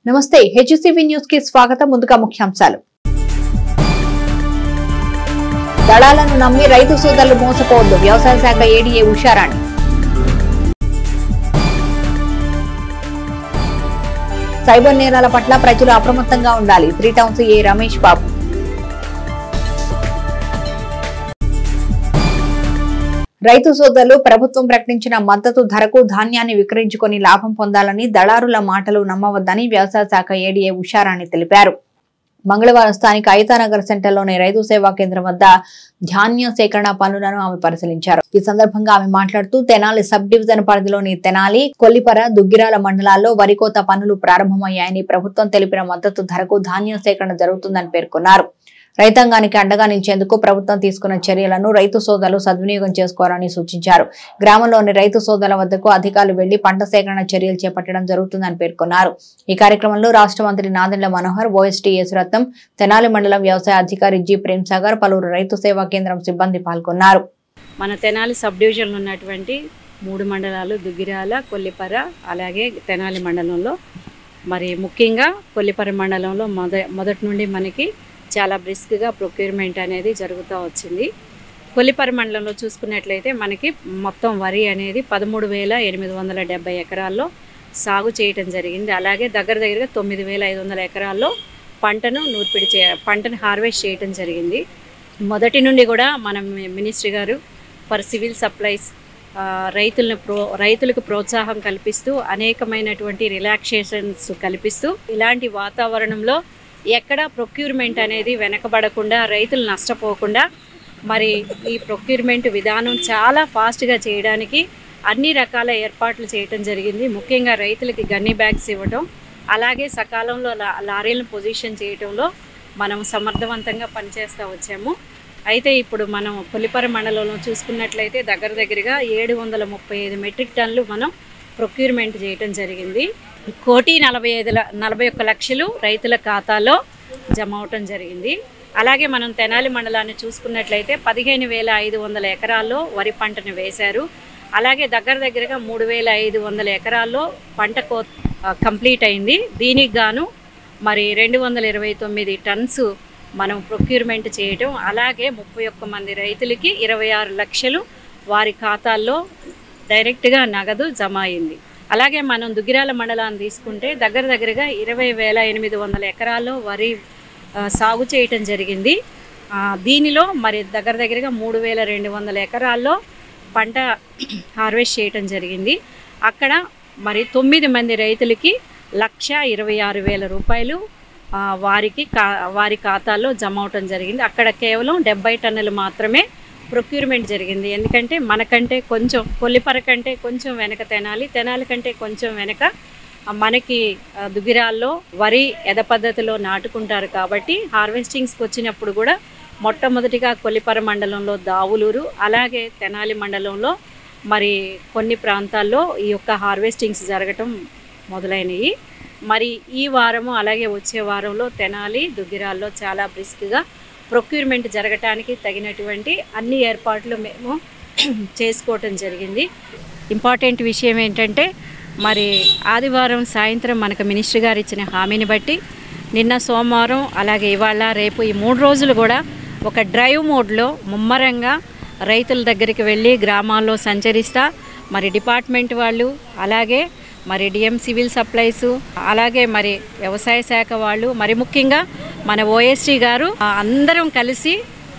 నమస్తే HCV news కి స్వాగతం. ముందుగా ముఖ్యాంశాలు. దళాలను నమ్మి రైతు సోదరులు మోసపోవద్దు. వ్యవసాయ శాఖ ఏడీఏ ఉషారాణి. సైబర్ నేరాల పట్ల ప్రజలు అప్రమత్తంగా ఉండాలి. 3 టౌన్స్ ఏ రమేష్ బాబు. రైతు సోదరులు ప్రభుత్వం ప్రకటించిన మద్దతు ధరకు ధాన్యాన్ని విక్రయించుకుని లాభం పొందాలని దళారుల మాటలు నమ్మవద్దని వ్యవసాయ శాఖ ఏడీఏ ఉషారాణి తెలిపారు. మంగళవారం స్థానిక ఐతానగర్ సెంటర్లోని రైతు సేవా కేంద్రం వద్ద ధాన్య సేకరణ పనులను ఆమె పరిశీలించారు. ఈ సందర్భంగా ఆమె మాట్లాడుతూ తెనాలి సబ్ డివిజన్ పరిధిలోని తెనాలి, కొల్లిపర, దుగ్గిరాల మండలాల్లో వరి కోత పనులు ప్రారంభమయ్యాయని, ప్రభుత్వం తెలిపిన మద్దతు ధరకు ధాన్య సేకరణ జరుగుతుందని పేర్కొన్నారు. రైతాంగానికి అండగా నిలిచేందుకు ప్రభుత్వం తీసుకున్న చర్యలను రైతు సోదరులు సద్వినియోగం చేసుకోవాలని సూచించారు. గ్రామంలోని రైతు సోదరుల వద్దకు అధికారులు వెళ్లి పంట సేకరణ చర్యలు చేపట్టడం జరుగుతుందని పేర్కొన్నారు. ఈ కార్యక్రమంలో రాష్ట్ర మంత్రి నాదెండ్ల మనోహర్, ఓఎస్టీ యేసురత్నం, తెనాలి మండలం వ్యవసాయ అధికారి జి ప్రేమ్ సాగర్, పలువురు రైతు సేవా కేంద్రం సిబ్బంది పాల్గొన్నారు. మన తెనాలి సబ్ డివిజన్లో ఉన్నటువంటి 3 మండలాలు దుగ్గిరాల, కొల్లిపర, అలాగే తెనాలి మండలంలో మరి ముఖ్యంగా కొల్లిపర మండలంలో మొదటి నుండి మనకి చాలా బ్రిస్క్గా ప్రొక్యూర్మెంట్ అనేది జరుగుతూ వచ్చింది. కొల్లిపర మండలంలో చూసుకున్నట్లయితే మనకి మొత్తం వరి అనేది 13,870 ఎకరాల్లో సాగు చేయటం జరిగింది. అలాగే దగ్గరగా 9,500 ఎకరాల్లో పంటను హార్వెస్ట్ చేయటం జరిగింది. మొదటి నుండి కూడా మనం మినిస్ట్రీ గారు ఫర్ సివిల్ సప్లైస్ రైతులకు ప్రోత్సాహం కల్పిస్తూ అనేకమైనటువంటి రిలాక్సేషన్స్ కల్పిస్తూ ఇలాంటి వాతావరణంలో ఎక్కడ ప్రొక్యూర్మెంట్ అనేది వెనకబడకుండా, రైతులు నష్టపోకుండా మరి ఈ ప్రొక్యూర్మెంట్ విధానం చాలా ఫాస్ట్గా చేయడానికి అన్ని రకాల ఏర్పాట్లు చేయటం జరిగింది. ముఖ్యంగా రైతులకి గన్నీ బ్యాగ్స్ ఇవ్వటం, అలాగే సకాలంలో లారీలను పొజిషన్ చేయటంలో మనం సమర్థవంతంగా పనిచేస్తూ వచ్చాము. అయితే ఇప్పుడు మనం కొల్లిపర మండలంలో చూసుకున్నట్లయితే దగ్గరగా 735 మెట్రిక్ టన్నులు మనం ప్రొక్యూర్మెంట్ చేయటం జరిగింది. 1,41,00,000 రైతుల ఖాతాలో జమ అవటం జరిగింది. అలాగే మనం తెనాలి మండలాన్ని చూసుకున్నట్లయితే 15,500 ఎకరాల్లో వరి పంటను వేశారు. అలాగే దగ్గరగా 3,500 ఎకరాల్లో పంట కంప్లీట్ అయింది. దీనికి గాను మరి 229 టన్స్ మనం ప్రొక్యూర్మెంట్ చేయటం, అలాగే 31 మంది రైతులకి 26 లక్షలు వారి ఖాతాల్లో డైరెక్ట్గా నగదు జమ అయింది. అలాగే మనం దుగ్గిరాల మండలాన్ని తీసుకుంటే దగ్గరగా 20,800 ఎకరాల్లో వరి సాగు చేయటం జరిగింది. దీనిలో మరి దగ్గరగా 3,200 ఎకరాల్లో పంట హార్వెస్ట్ చేయటం జరిగింది. అక్కడ మరి 9 మంది రైతులకి 1,26,000 రూపాయలు వారి ఖాతాల్లో జమ అవటం జరిగింది. అక్కడ కేవలం 70 టన్నులు మాత్రమే ప్రొక్యూర్మెంట్ జరిగింది. ఎందుకంటే మనకంటే కొంచెం కొల్లిపర కంటే కొంచెం వెనక తెనాలి కంటే కొంచెం వెనక మనకి దుగ్గిరాల్లో వరి ఎద పద్ధతిలో నాటుకుంటారు. కాబట్టి హార్వెస్టింగ్స్కి వచ్చినప్పుడు కూడా మొట్టమొదటిగా కొల్లిపర మండలంలో దావులూరు, అలాగే తెనాలి మండలంలో మరి కొన్ని ప్రాంతాల్లో ఈ యొక్క హార్వెస్టింగ్స్ జరగటం మొదలైనవి. మరి ఈ వారము అలాగే వచ్చే వారంలో తెనాలి, దుగ్గిరాల్లో చాలా బ్రిస్క్గా ప్రొక్యూర్మెంట్ జరగటానికి తగినటువంటి అన్ని ఏర్పాట్లు మేము చేసుకోవటం జరిగింది. ఇంపార్టెంట్ విషయం ఏంటంటే మరి ఆదివారం సాయంత్రం మనకు మినిస్టర్ గారు ఇచ్చిన హామీని బట్టి నిన్న సోమవారం అలాగే ఇవాళ రేపు ఈ 3 రోజులు కూడా ఒక డ్రైవ్ మోడ్లో ముమ్మరంగా రైతుల దగ్గరికి వెళ్ళి గ్రామాల్లో సంచరిస్తా మరి డిపార్ట్మెంట్ వాళ్ళు, అలాగే మరి డిఎం సివిల్ సప్లైస్, అలాగే మరి వ్యవసాయ శాఖ వాళ్ళు, మరి ముఖ్యంగా మన ఓఎస్టీ గారు అందరం కలిసి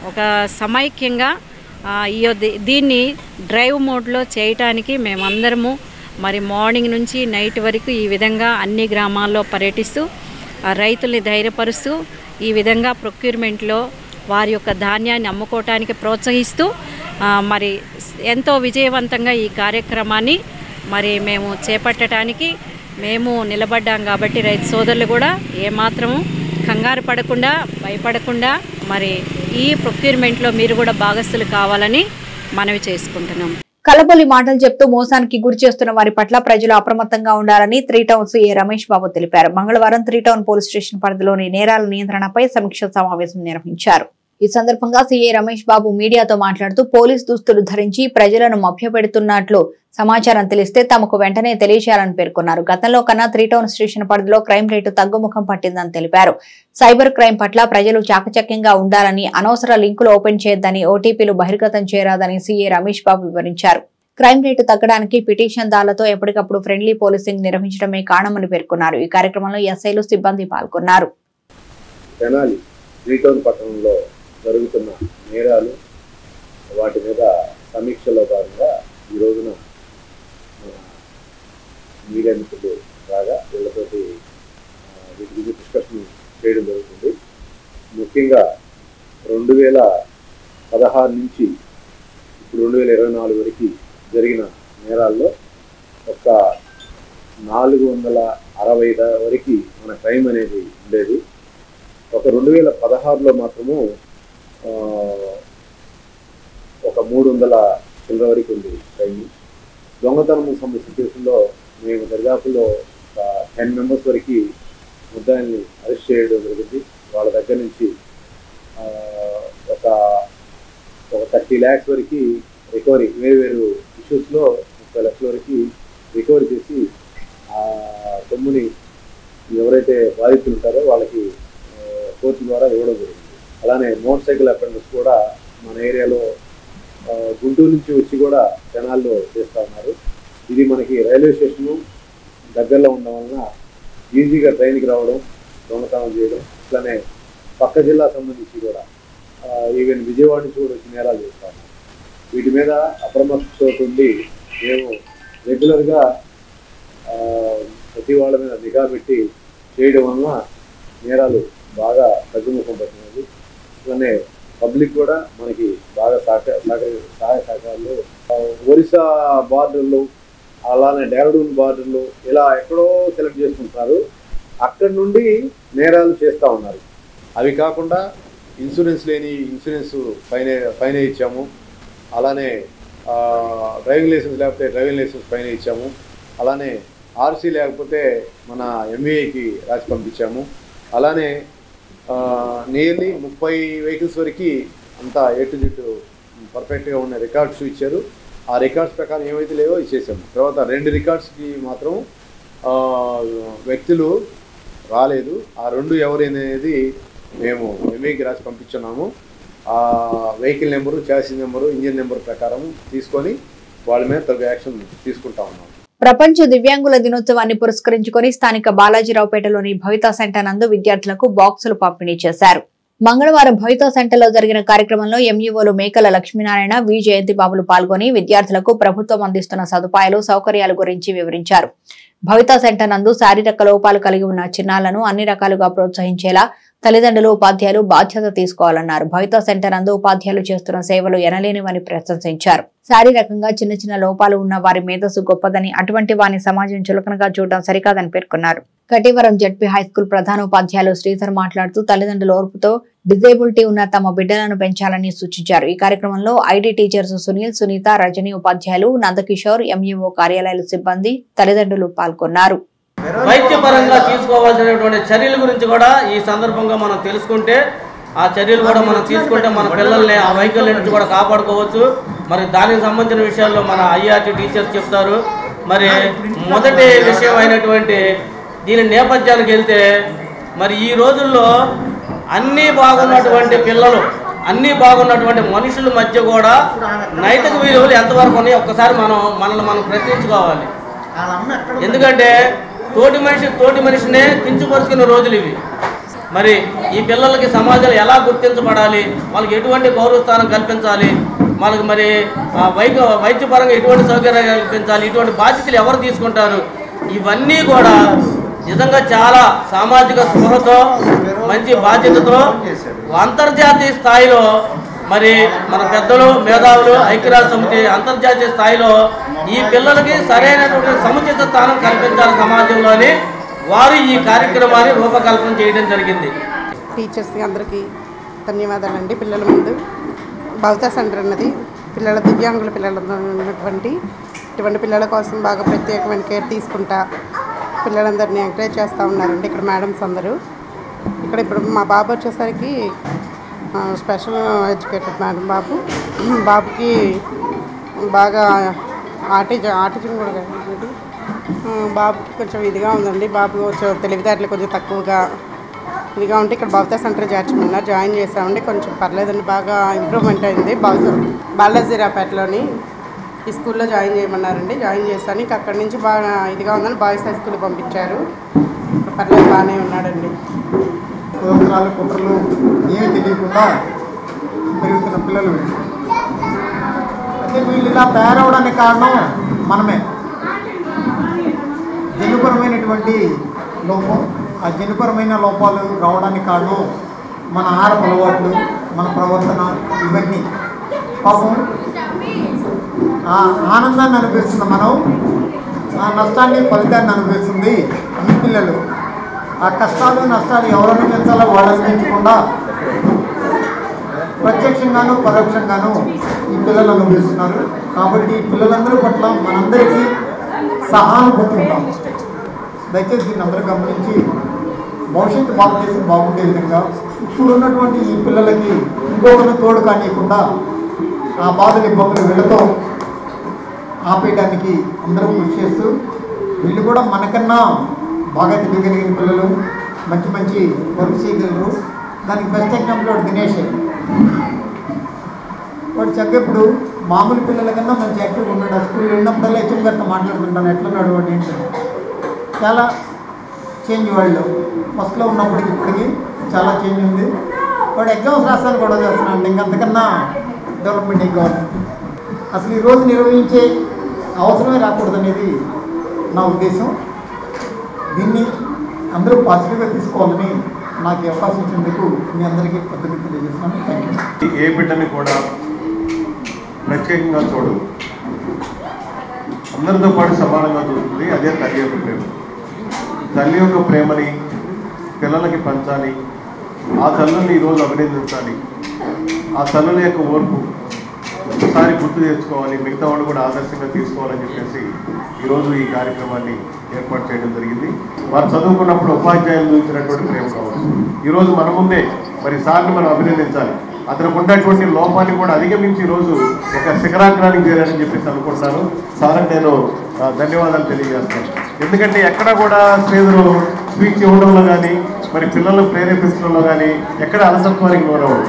ఒక సమైక్యంగా దీన్ని డ్రైవ్ మోడ్లో చేయటానికి మేమందరము మరి మార్నింగ్ నుంచి నైట్ వరకు ఈ విధంగా అన్ని గ్రామాల్లో పర్యటిస్తూ రైతుల్ని ధైర్యపరుస్తూ ఈ విధంగా ప్రొక్యూర్మెంట్లో వారి యొక్క ధాన్యాన్ని అమ్ముకోవటానికి ప్రోత్సహిస్తూ మరి ఎంతో విజయవంతంగా ఈ కార్యక్రమాన్ని మరి మేము చేపట్టడానికి మేము నిలబడ్డాం. కాబట్టి రైతు సోదరులు కూడా ఏమాత్రము కంగారు పడకుండా, భయపడకుండా మరి ఈ ప్రొక్యూర్మెంట్లో మీరు కూడా భాగస్తులు కావాలని మనవి చేసుకుంటున్నాం. కలబొల్లి మాటలు చెప్తూ మోసానికి గురి చేస్తున్న వారి పట్ల ప్రజలు అప్రమత్తంగా ఉండాలని 3 టౌన్స్ ఏ రమేష్ బాబు తెలిపారు. మంగళవారం 3 టౌన్ పోలీస్ స్టేషన్ పరిధిలోని నేరాల నియంత్రణపై సమీక్ష సమావేశం నిర్వహించారు. ఈ సందర్భంగా సీఐ రమేష్ బాబు మీడియాతో మాట్లాడుతూ పోలీస్ దుస్తులు ధరించి ప్రజలను మభ్యపెడుతున్నట్లు సమాచారం తెలిస్తే తమకు వెంటనే తెలియజేయాలని పేర్కొన్నారు. గతంలో కన్నా 3 టౌన్ స్టేషన్ పరిధిలో క్రైమ్ రేటు తగ్గుముఖం పట్టిందని తెలిపారు. సైబర్ క్రైమ్ పట్ల ప్రజలు చాకచక్యంగా ఉండాలని, అనవసర లింకులు ఓపెన్ చేయొద్దని, ఓటీపీలు బహిర్గతం చేయరాదని సీఐ రమేష్ బాబు వివరించారు. క్రైమ్ రేటు తగ్గడానికి పిటిషన్ దారులతో ఎప్పటికప్పుడు ఫ్రెండ్లీ పోలీసింగ్ నిర్వహించడమే కారణమని పేర్కొన్నారు. ఈ కార్యక్రమంలో ఎస్ఐలు, సిబ్బంది పాల్గొన్నారు. జరుగుతున్న నేరాలు వాటి మీద సమీక్షలో భాగంగా ఈ రోజున మీడియా మిత్రులు రాగా వీళ్ళతోటి వీటి గురించి డిస్కషన్ చేయడం జరుగుతుంది. ముఖ్యంగా 2016 నుంచి ఇప్పుడు 2024 వరకు జరిగిన నేరాల్లో ఒక 460 వరకు మన క్రైమ్ అనేది ఉండేది. ఒక 2016లో మాత్రము ఒక 300 చిల్లర వరకు ఉంది క్రైమ్. దొంగతనం సంబంధించిన కేసుల్లో మేము దర్యాప్తులో ఒక 10 మెంబర్స్ వరకు ముద్దాయిల్ని అరెస్ట్ చేయడం జరిగింది. వాళ్ళ దగ్గర నుంచి ఒక 30 lakhs వరకు రికవరీ, వేరు ఇష్యూస్లో 30 లక్షల వరకు రికవరీ చేసి ఆ సొమ్ముని ఎవరైతే బాధితులు ఉంటారో వాళ్ళకి కోర్టు ద్వారా ఇవ్వడం జరిగింది. అలానే మోటార్ సైకిల్ అఫెండర్స్ కూడా మన ఏరియాలో గుంటూరు నుంచి వచ్చి కూడా జనాల్లో చేస్తూ ఉన్నారు. ఇది మనకి రైల్వే స్టేషను దగ్గరలో ఉండడం వలన ఈజీగా ట్రైన్కి రావడం, దొంగతనం చేయడం, అట్లానే పక్క జిల్లా సంబంధించి కూడా ఈవెన్ విజయవాడ నుంచి కూడా వచ్చి నేరాలు చేస్తూ ఉన్నారు. వీటి మీద అప్రమత్తతో ఉండి మేము రెగ్యులర్గా ప్రతి వాళ్ళ మీద నిఘా పెట్టి చేయడం వలన నేరాలు బాగా తగ్గుముఖం పట్టినది. అలానే పబ్లిక్ కూడా మనకి బాగా సహాయ సహకారాలు. ఒరిస్సా బార్డర్లు, అలానే డెహ్రాడూన్ బార్డర్లు ఇలా ఎక్కడో సెలెక్ట్ చేసుకుంటున్నారు. అక్కడి నుండి నేరాలు చేస్తూ ఉన్నారు. అవి కాకుండా ఇన్సూరెన్స్ లేని ఇన్సూరెన్స్ ఫైన్ ఇచ్చాము. అలానే డ్రైవింగ్ లైసెన్స్ లేకపోతే డ్రైవింగ్ లైసెన్స్ ఫైన్ ఇచ్చాము. అలానే ఆర్సీ లేకపోతే మన ఎంవీఐకి రాసి పంపించాము. అలానే నియర్లీ 30 వెహికల్స్ వరకు అంతా A to Z పర్ఫెక్ట్గా ఉన్న రికార్డ్స్ ఇచ్చారు. ఆ రికార్డ్స్ ప్రకారం ఏమైతే లేవో ఇచ్చేసాము. తర్వాత 2 రికార్డ్స్కి మాత్రం వ్యక్తులు రాలేదు. ఆ 2 ఎవరైనది మేము ఎంవీఐకి రాసి పంపించున్నాము. ఆ vehicle number, chassis number, engine number ప్రకారం తీసుకొని వాళ్ళ మీద తగు యాక్షన్ తీసుకుంటా ఉన్నాము. ప్రపంచ దివ్యాంగుల దినోత్సవాన్ని పురస్కరించుకొని స్థానిక బాలాజీరావుపేటలోని భవితా సెంటర్ నందు విద్యార్థులకు బాక్సులు పంపిణీ చేశారు. మంగళవారం భవితా సెంటర్లో జరిగిన కార్యక్రమంలో ఎంఈఓలు మేకల లక్ష్మీనారాయణ, వి జయంతి బాబులు పాల్గొని విద్యార్థులకు ప్రభుత్వం అందిస్తున్న సదుపాయాలు, సౌకర్యాల గురించి వివరించారు. భవితా సెంటర్ నందు శారీరక లోపాలు కలిగి ఉన్న చిన్నారులను అన్ని రకాలుగా ప్రోత్సహించేలా తల్లిదండ్రులు, ఉపాధ్యాయులు బాధ్యత తీసుకోవాలన్నారు. భవితా సెంటర్ నందు ఉపాధ్యాయులు చేస్తున్న సేవలు ఎనలేనివని ప్రశంసించారు. శారీరకంగా చిన్న చిన్న లోపాలు ఉన్న వారి మేధస్సు గొప్పదని, అటువంటి వారిని సమాజం చులకనగా చూడడం సరికాదని పేర్కొన్నారు. కటివరం జడ్పీ హైస్కూల్ ప్రధానోపాధ్యాయులు శ్రీధర్ మాట్లాడుతూ తల్లిదండ్రుల ఓర్పుతో డిజేబిలిటీ ఉన్న తమ బిడ్డలను పెంచాలని సూచించారు. ఈ కార్యక్రమంలో ఐడి టీచర్స్ సునీల్, సునీత, రజని, ఉపాధ్యాయులు, నందకిషోర్, ఎంఈఓ కార్యాలయాల సిబ్బంది, తల్లిదండ్రులు పాల్గొన్నారు. వైద్యపరంగా తీసుకోవాల్సినటువంటి చర్యల గురించి కూడా ఈ సందర్భంగా మనం తెలుసుకుంటే, ఆ చర్యలు కూడా మనం తీసుకుంటే మన పిల్లల్ని ఆ వైకల్యం నుంచి కూడా కాపాడుకోవచ్చు. మరి దానికి సంబంధించిన విషయాల్లో మన ఐఆర్టీ టీచర్స్ చెప్తారు. మరి మొదటి విషయం అయినటువంటి దీని నేపథ్యానికి వెళ్తే, మరి ఈ రోజుల్లో అన్నీ బాగున్నటువంటి పిల్లలు, అన్నీ బాగున్నటువంటి మనుషుల మధ్య కూడా నైతిక విలువలు ఎంతవరకు ఉన్నాయో ఒక్కసారి మనల్ని మనం ప్రశ్నించుకోవాలి. ఎందుకంటే తోటి మనిషినే కించుపరుచుకునే రోజులు ఇవి. మరి ఈ పిల్లలకి సమాజంలో ఎలా గుర్తించబడాలి, వాళ్ళకి ఎటువంటి గౌరవ స్థానం కల్పించాలి, వాళ్ళకి మరి వైద్యపరంగా ఎటువంటి సౌకర్యాలు కల్పించాలి, ఇటువంటి బాధ్యతలు ఎవరు తీసుకుంటారు, ఇవన్నీ కూడా నిజంగా చాలా సామాజిక స్పృహతో, మంచి బాధ్యతతో అంతర్జాతీయ స్థాయిలో మరి మన పెద్దలు, మేధావులు, ఐక్యరాజ్య సమితి అంతర్జాతీయ స్థాయిలో ఈ పిల్లలకి సరైనటువంటి సముచిత స్థానం కల్పించాలి సమాజంలోని వారు ఈ కార్యక్రమాన్ని రూపకల్పన చేయడం జరిగింది. టీచర్స్ అందరికీ ధన్యవాదాలండి. పిల్లల ముందు భవితా సెంటర్ అన్నది దివ్యాంగుల పిల్లలు ఉన్నటువంటి ఇటువంటి పిల్లల కోసం బాగా ప్రత్యేకమైన కేర్ తీసుకుంటా పిల్లలందరినీ ఎంకరేజ్ చేస్తూ ఉన్నారండి ఇక్కడ మేడమ్స్ అందరూ. ఇక్కడ ఇప్పుడు మా బాబు వచ్చేసరికి స్పెషల్ ఎడ్యుకేటెడ్ మేడం బాబుకి బాగా ఆటిజం కూడా కాదు, బాబుకి కొంచెం ఇదిగా ఉందండి. బాబు కొంచెం తెలివితేటలు కొంచెం తక్కువగా ఇదిగా ఉంటే ఇక్కడ భవితా సెంటర్ చేర్చమన్నారు, జాయిన్ చేసామండి. కొంచెం పర్లేదండి, బాగా ఇంప్రూవ్మెంట్ అయింది. బాలాజీరాపేటలోని ఈ స్కూల్లో జాయిన్ చేయమన్నారండి, జాయిన్ చేశాను. ఇంక అక్కడి నుంచి బాగా ఇదిగా ఉందని బాయ్స్ హై స్కూల్కి పంపించారు. పర్లేదు బాగానే ఉన్నాడండి. కుతంత్రాలు కుట్రలు ఏమి తెలియకుండా పెరుగుతున్న పిల్లలు. అయితే వీళ్ళు ఇలా తయారవడానికి కారణం మనమే. జన్యుపరమైనటువంటి లోపం, ఆ జన్యుపరమైన లోపాలు రావడానికి కారణం మన ఆహార అలవాట్లు, మన ప్రవర్తన, ఇవన్నీ. పాపం ఆ ఆనందాన్ని అనిపిస్తున్న మనం, ఆ నష్టాన్ని ఫలితాన్ని అనిపిస్తుంది ఈ పిల్లలు. ఆ కష్టాలు నష్టాలు ఎవరు అనిపించాలో వాళ్ళు అనిపించకుండా ప్రత్యక్షంగాను పరోక్షంగాను ఈ పిల్లలు అనుభవిస్తున్నారు. కాబట్టి ఈ పిల్లలందరి పట్ల మనందరికీ సహానుభూతి ఉంటాం. దయచేసి దీన్ని అందరూ గమనించి భవిష్యత్తు భారతదేశం బాగుండే విధంగా ఇప్పుడున్నటువంటి ఈ పిల్లలకి ఇంకొకరిని తోడు కానియకుండా ఆ బాధలు ఇబ్బందులు వీళ్ళతో ఆపేయడానికి అందరూ కృషి చేస్తూ, వీళ్ళు కూడా మనకన్నా బాగా తెలియగలిగిన పిల్లలు, మంచి మంచి వర్క్ చేయగలరు. దానికి బెస్ట్ ఎగ్జాంపుల్ దినేష్. వాడు చక్కప్పుడు మామూలు పిల్లల కన్నా మంచి యాక్టివ్గా ఉన్నాడు. ఆ స్కూల్లో ఉన్నప్పుడల్లా హెచ్ఎం గారితో మాట్లాడుతుంటాను, ఎట్లున్నాడు వాడు ఏంటి. చాలా చేంజ్ వాళ్ళు ఫస్ట్లో ఉన్నప్పటికి ఇప్పటికి చాలా చేంజ్ ఉంది. వాడు ఎగ్జామ్స్ రాస్తాను కూడా చేస్తున్నాడు. ఇంకంతకన్నా డెవలప్మెంట్ ఏం కావాలి. అసలు ఈరోజు నిర్వహించే అవసరమే రాకూడదు అనేది నా ఉద్దేశం. దీన్ని అందరూ పాజిటివ్గా తీసుకోవాలని నాకు అవకాశం ఇచ్చినందుకు మీ అందరికీ కృతజ్ఞతలు తెలియజేస్తున్నాను. Thank you. ఏ బిడ్డని కూడా ప్రత్యేకంగా చూడదు, అందరితో పాటు సమానంగా చూస్తుంది. అదే తల్లి యొక్క ప్రేమ. తల్లి యొక్క ప్రేమని పిల్లలకి పంచాలి, ఆ తల్లుల్ని ఈరోజు అభినందించాలి, ఆ తల్లుల యొక్క ఓర్పు ఒకసారి గుర్తు తెచ్చుకోవాలి, మిగతా వాళ్ళు కూడా ఆదర్శంగా తీసుకోవాలని చెప్పేసి ఈరోజు ఈ కార్యక్రమాన్ని ఏర్పాటు చేయడం జరిగింది. వారు చదువుకున్నప్పుడు ఉపాధ్యాయులు చూపించినటువంటి ప్రేమ కావచ్చు. ఈరోజు మన ముందే మరి సార్ని మనం అభినందించాలి. అతనికి ఉన్నటువంటి లోపాన్ని కూడా అధిగమించి ఈరోజు ఒక శిఖరాగ్రానికి చేరారని చెప్పేసి అనుకుంటున్నాను. సార్ నేను ధన్యవాదాలు తెలియజేస్తాను. ఎందుకంటే ఎక్కడ కూడా శ్రీధరు స్పీచ్ ఇవ్వడంలో కానీ మరి పిల్లలను ప్రేరేపించడంలో కానీ ఎక్కడ అలసత్వానికి లోనవడు.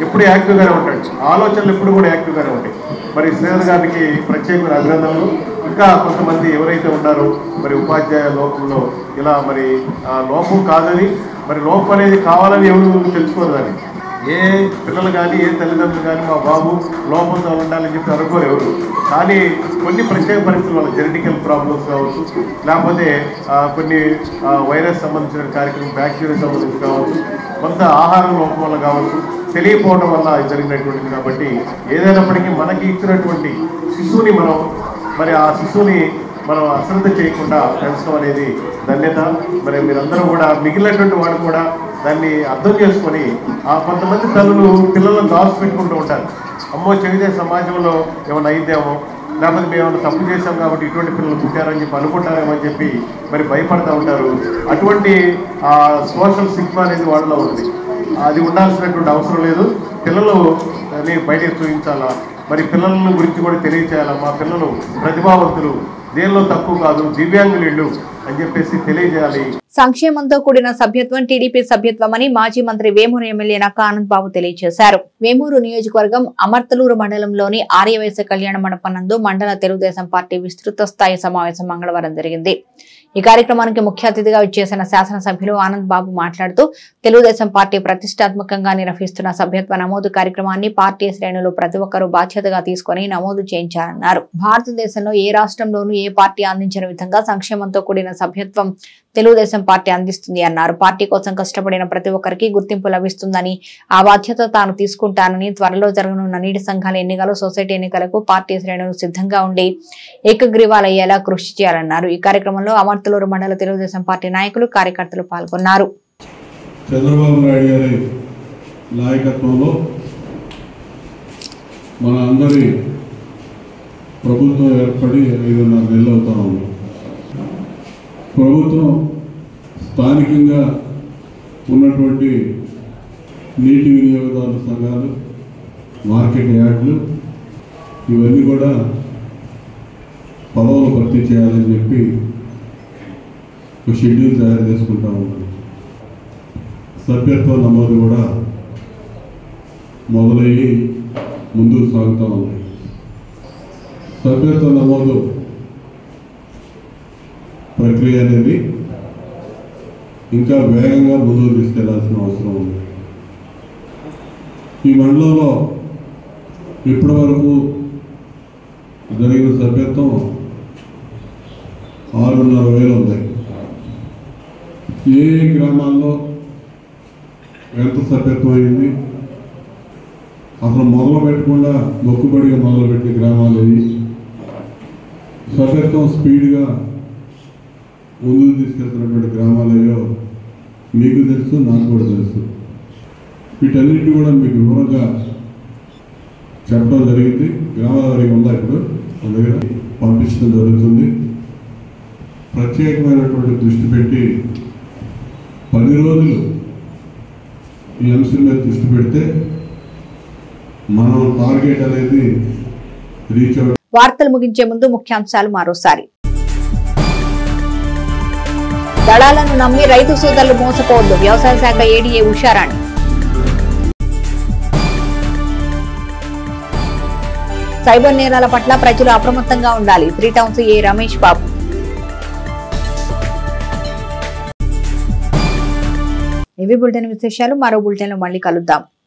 ఎప్పుడు యాక్టివ్గానే ఉంటాడు, ఆలోచనలు ఎప్పుడు కూడా యాక్టివ్గానే ఉంటాయి. మరి శ్రీధర్ గారికి ప్రత్యేకమైన అభినందనలు. ఇంకా కొంతమంది ఎవరైతే ఉన్నారో మరి ఉపాధ్యాయ లోపంలో ఇలా మరి లోపం కాదని, మరి లోపం అనేది కావాలని ఎవరు తెలుసుకోరు. దాన్ని ఏ పిల్లలు కానీ ఏ తల్లిదండ్రులు కానీ మా బాబు లోపంతో ఉండాలని చెప్పి అనుకోరు ఎవరు. కానీ కొన్ని ప్రత్యేక పరిస్థితుల వల్ల జెనెటికల్ ప్రాబ్లమ్స్ కావచ్చు, లేకపోతే కొన్ని వైరస్ సంబంధించిన కార్యక్రమం, బ్యాక్టీరియా సంబంధించి కావచ్చు, కొంత ఆహారం లోపం వల్ల కావచ్చు, తెలియకపోవడం వల్ల జరిగినటువంటిది. కాబట్టి ఏదైనప్పటికీ మనకి ఇచ్చినటువంటి శిశువుని మరి ఆ శిశువుని మనం అశ్రద్ధ చేయకుండా పెంచడం అనేది ధన్యత. మరి మీరందరూ కూడా మిగిలినటువంటి వాళ్ళు కూడా దాన్ని అర్థం చేసుకొని, ఆ కొంతమంది తల్లులు పిల్లలను దాచిపెట్టుకుంటూ ఉంటారు. అమ్మో చెబితే సమాజంలో ఏమైనా అయిద్దేమో, లేకపోతే మేము ఏమైనా తప్పు చేశాం కాబట్టి ఇటువంటి పిల్లలు పుట్టారని చెప్పి అనుకుంటారేమో అని చెప్పి మరి భయపడుతూ ఉంటారు. అటువంటి సోషల్ స్టిగ్మా అనేది వాళ్ళలో ఉంది. అది ఉండాల్సినటువంటి అవసరం లేదు. పిల్లలు బయటకు చూపించాలా, మరి పిల్లల గురించి కూడా తెలియచేయాలా. మా పిల్లలు ప్రతిభావంతులు, దేనిలో తక్కువ కాదు, దివ్యాంగులు అని చెప్పేసి తెలియజేయాలి. సంక్షేమంతో కూడిన సభ్యత్వం టీడీపీ సభ్యత్వమని మాజీ మంత్రి వేమూరు ఎమ్మెల్యే నక్కా ఆనంద్ బాబు తెలియజేశారు. వేమూరు నియోజకవర్గం అమర్తలూరు మండలంలోని ఆర్యవైశ్య కళ్యాణ మండపం నందు మండల తెలుగుదేశం పార్టీ విస్తృత స్థాయి సమావేశం మంగళవారం జరిగింది. ఈ కార్యక్రమానికి ముఖ్య అతిథిగా ఇచ్చేసిన శాసనసభ్యులు ఆనంద్ బాబు మాట్లాడుతూ తెలుగుదేశం పార్టీ ప్రతిష్టాత్మకంగా నిర్వహిస్తున్న సభ్యత్వ నమోదు కార్యక్రమాన్ని పార్టీ శ్రేణులు ప్రతి ఒక్కరూ బాధ్యతగా తీసుకుని నమోదు చేయించారన్నారు. భారతదేశంలో ఏ రాష్ట్రంలోనూ ఏ పార్టీ అందించిన విధంగా సంక్షేమంతో కూడిన సభ్యత్వం తెలుగుదేశం పార్టీ అందిస్తుంది అన్నారు. పార్టీ కోసం కష్టపడిన ప్రతి ఒక్కరికి గుర్తింపు లభిస్తుందని, ఆ బాధ్యత తాను తీసుకుంటానని, త్వరలో జరగనున్న నీటి సంఘాల ఎన్నికలు, సొసైటీ ఎన్నికలకు పార్టీ శ్రేణులు సిద్ధంగా ఉండి ఏకగ్రీవాలయ్యేలా కృషి చేయాలన్నారు. ఈ కార్యక్రమంలో అమర్తలూరు మండల తెలుగుదేశం పార్టీ నాయకులు, కార్యకర్తలు పాల్గొన్నారు. చంద్రబాబు నాయుడు గారి నాయకత్వంలో మన అందరి ప్రభుత్వం ఏర్పడి 5.5 నెలలు అవుతా ఉంది. ప్రభుత్వం స్థానికంగా ఉన్నటువంటి నీటి వినియోగదారుల సంఘాలు, మార్కెట్ యార్డులు ఇవన్నీ కూడా పదవులు భర్తీ చేయాలని చెప్పి ఒక షెడ్యూల్ తయారు చేసుకుంటా ఉన్నాం. సభ్యత్వ నమోదు కూడా మొదలయ్యి ముందుకు సాగుతూ ఉంది. సభ్యత్వ నమోదు ప్రక్రియ అనేది ఇంకా వేగంగా ముందుకు తీసుకెళ్లాల్సిన అవసరం ఉంది. ఈ మండలంలో ఇప్పటి వరకు జరిగిన సభ్యత్వం 6,500 ఉంది. ఏ గ్రామాల్లో ఎంత సభ్యత్వం అయింది, అసలు మొదలు పెట్టకుండా మొక్కుబడిగా మొదలుపెట్టిన గ్రామాలు ఏవి, సభ్యత్వం స్పీడ్గా ముందుకు తీసుకెళ్తున్నటువంటి గ్రామాలు ఏవో మీకు తెలుసు, నాకు కూడా తెలుసు. వీటన్నిటిని కూడా మీకు వివరంగా చెప్పడం జరిగింది. గ్రామాల వరకు ఉందా ఇప్పుడు మన దగ్గర పంపించడం జరుగుతుంది. ప్రత్యేకమైనటువంటి దృష్టి పెట్టి 10 రోజులు ఈ అంశం మీద దృష్టి పెడితే మనం టార్గెట్ అనేది రీచ్ అవుట్. వార్తలు ముగించే ముందు ముఖ్యాంశాలు మరోసారి. దళాలను నమ్మి రైతు సోదరులు మోసపోవద్దు, వ్యవసాయ శాఖ ఏడీఏ ఉషారాణి. సైబర్ నేరాల పట్ల ప్రజలు అప్రమత్తంగా ఉండాలి, 3 టౌన్స్ ఏ రమేష్ బాబు. ఇవి బులెటిన్ విశేషాలు. మరో బులెటిన్లో మళ్ళీ కలుద్దాం.